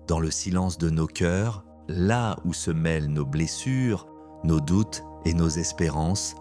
Dans le silence de nos cœurs, là où se mêlent nos blessures, nos doutes et nos espérances,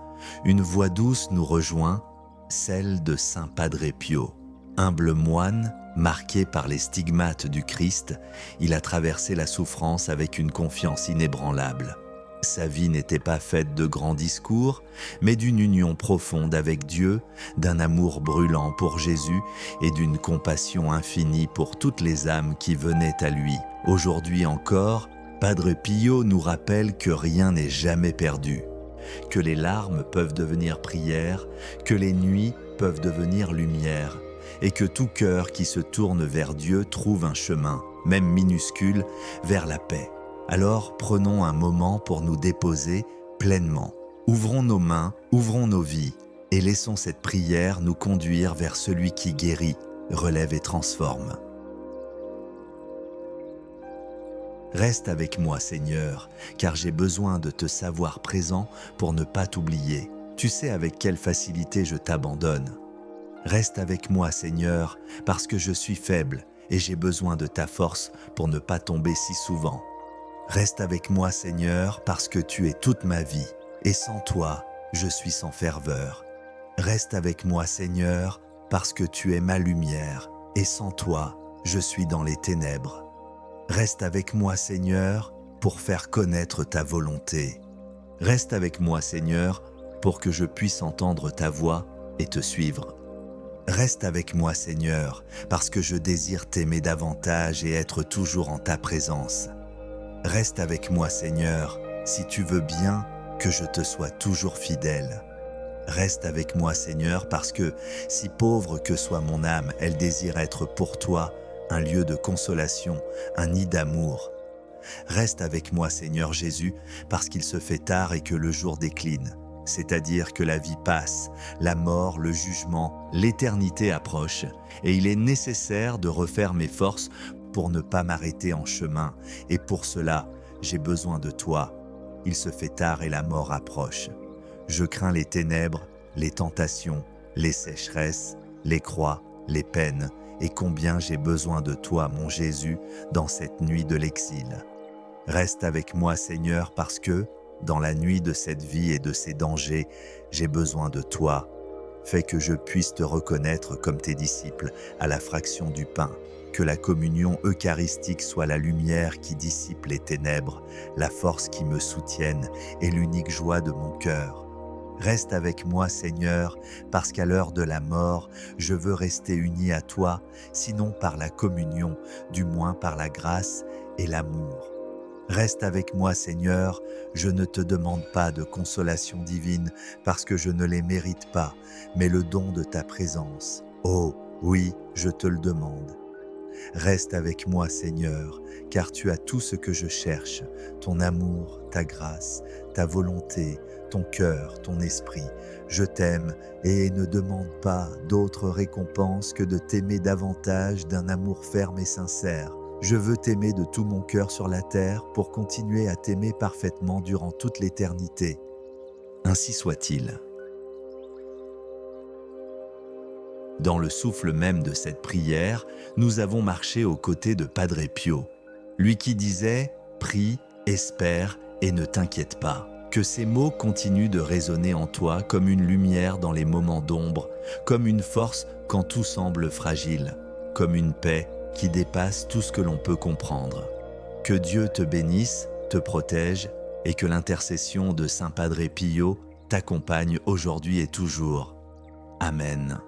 une voix douce nous rejoint, celle de Saint Padre Pio. Humble moine, marqué par les stigmates du Christ, il a traversé la souffrance avec une confiance inébranlable. Sa vie n'était pas faite de grands discours, mais d'une union profonde avec Dieu, d'un amour brûlant pour Jésus et d'une compassion infinie pour toutes les âmes qui venaient à lui. Aujourd'hui encore, Padre Pio nous rappelle que rien n'est jamais perdu, que les larmes peuvent devenir prières, que les nuits peuvent devenir lumière, et que tout cœur qui se tourne vers Dieu trouve un chemin, même minuscule, vers la paix. Alors prenons un moment pour nous déposer pleinement. Ouvrons nos mains, ouvrons nos vies, et laissons cette prière nous conduire vers celui qui guérit, relève et transforme. Reste avec moi, Seigneur, car j'ai besoin de te savoir présent pour ne pas t'oublier. Tu sais avec quelle facilité je t'abandonne. Reste avec moi, Seigneur, parce que je suis faible et j'ai besoin de ta force pour ne pas tomber si souvent. Reste avec moi, Seigneur, parce que tu es toute ma vie, et sans toi, je suis sans ferveur. Reste avec moi, Seigneur, parce que tu es ma lumière, et sans toi, je suis dans les ténèbres. Reste avec moi, Seigneur, pour faire connaître ta volonté. Reste avec moi, Seigneur, pour que je puisse entendre ta voix et te suivre. Reste avec moi, Seigneur, parce que je désire t'aimer davantage et être toujours en ta présence. Reste avec moi, Seigneur, si tu veux bien que je te sois toujours fidèle. Reste avec moi, Seigneur, parce que, si pauvre que soit mon âme, elle désire être pour toi un lieu de consolation, un nid d'amour. Reste avec moi, Seigneur Jésus, parce qu'il se fait tard et que le jour décline, c'est-à-dire que la vie passe, la mort, le jugement, l'éternité approche, et il est nécessaire de refaire mes forces pour ne pas m'arrêter en chemin, et pour cela, j'ai besoin de toi. Il se fait tard et la mort approche. Je crains les ténèbres, les tentations, les sécheresses, les croix, les peines, et combien j'ai besoin de toi, mon Jésus, dans cette nuit de l'exil. Reste avec moi, Seigneur, parce que, dans la nuit de cette vie et de ces dangers, j'ai besoin de toi. Fais que je puisse te reconnaître comme tes disciples à la fraction du pain. Que la communion eucharistique soit la lumière qui dissipe les ténèbres, la force qui me soutienne et l'unique joie de mon cœur. Reste avec moi, Seigneur, parce qu'à l'heure de la mort, je veux rester uni à toi, sinon par la communion, du moins par la grâce et l'amour. Reste avec moi, Seigneur, je ne te demande pas de consolation divine parce que je ne les mérite pas, mais le don de ta présence. Oh, oui, je te le demande. Reste avec moi, Seigneur, car tu as tout ce que je cherche, ton amour, ta grâce, ta volonté, ton cœur, ton esprit. Je t'aime et ne demande pas d'autre récompense que de t'aimer davantage d'un amour ferme et sincère. Je veux t'aimer de tout mon cœur sur la terre pour continuer à t'aimer parfaitement durant toute l'éternité. Ainsi soit-il. Dans le souffle même de cette prière, nous avons marché aux côtés de Padre Pio, lui qui disait « Prie, espère et ne t'inquiète pas ». Que ces mots continuent de résonner en toi comme une lumière dans les moments d'ombre, comme une force quand tout semble fragile, comme une paix qui dépasse tout ce que l'on peut comprendre. Que Dieu te bénisse, te protège et que l'intercession de Saint Padre Pio t'accompagne aujourd'hui et toujours. Amen.